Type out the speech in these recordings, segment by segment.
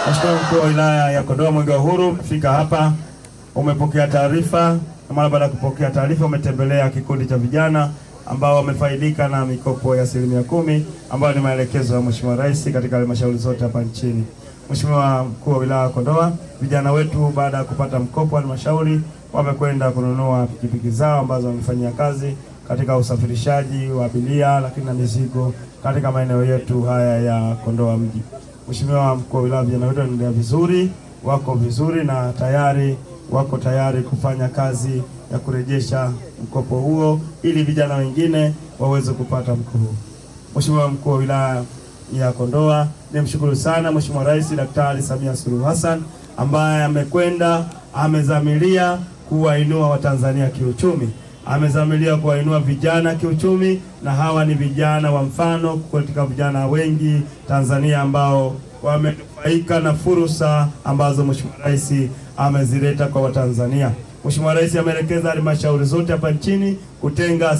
Mheshimiwa Mkuu wa Wilaya ya Kondoa Mwenge wa Uhuru, umefika hapa, umepokea taarifa, na mara baada ya kupokea taarifa umetembelea kikundi cha vijana ambao wamefaidika na mikopo ya 10% ambayo ni maelekezo ya Mheshimiwa Rais katika halmashauri zote hapa nchini. Mheshimiwa Mkuu wa Wilaya ya Kondoa, vijana wetu baada ya kupata mkopo wa halmashauri wamekwenda kununua pikipiki zao ambazo wamefanyia kazi katika usafirishaji wa abiria lakini na mizigo katika maeneo yetu haya ya Kondoa mji. Mheshimiwa Mkuu wa Wilaya, vijana wetu wanaendelea vizuri, wako vizuri na wako tayari kufanya kazi ya kurejesha mkopo huo ili vijana wengine waweze kupata mkopo. Mheshimiwa Mkuu wa Wilaya ya Kondoa, nimshukuru sana Mheshimiwa Rais Daktari Samia Suluhu Hassan ambaye amezamilia kuwainua Watanzania kiuchumi. Amezamilia kuwainua vijana kiuchumi, na hawa ni vijana wa mfano katika vijana wengi Tanzania ambao wamenufaika na fursa ambazo Mheshimiwa Rais amezileta kwa Watanzania. Mheshimiwa Rais ameelekeza halmashauri zote hapa nchini kutenga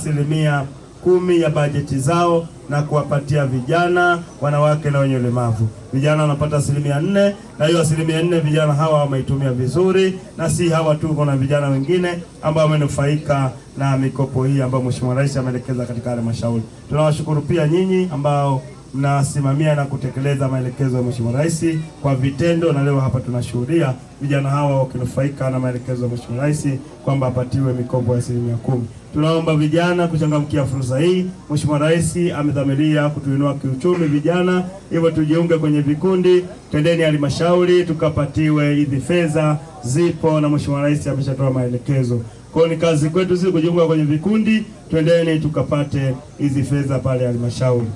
10% ya bajeti zao na kuwapatia vijana, wanawake na wenye ulemavu. Vijana wanapata 4%, na hiyo 4% vijana hawa wameitumia vizuri, na si hawa tu, kuna vijana wengine ambao wamenufaika na mikopo hii ambayo Mheshimiwa Rais ameelekeza katika halmashauri. Tunawashukuru pia nyinyi ambao mnasimamia na kutekeleza maelekezo ya Mheshimiwa Rais kwa vitendo, na leo hapa tunashuhudia vijana hawa wakinufaika na maelekezo ya Mheshimiwa Rais kwamba apatiwe mikopo ya 10%. Tunaomba vijana kuchangamkia fursa hii. Mheshimiwa Rais amedhamiria kutuinua kiuchumi vijana, hivyo tujiunge kwenye vikundi, twendeni halmashauri tukapatiwe hizi fedha, zipo na Mheshimiwa Rais ameshatoa maelekezo. Kwa ni kazi kwetu sisi kujiunga kwenye vikundi, twendeni tukapate hizi fedha pale halmashauri.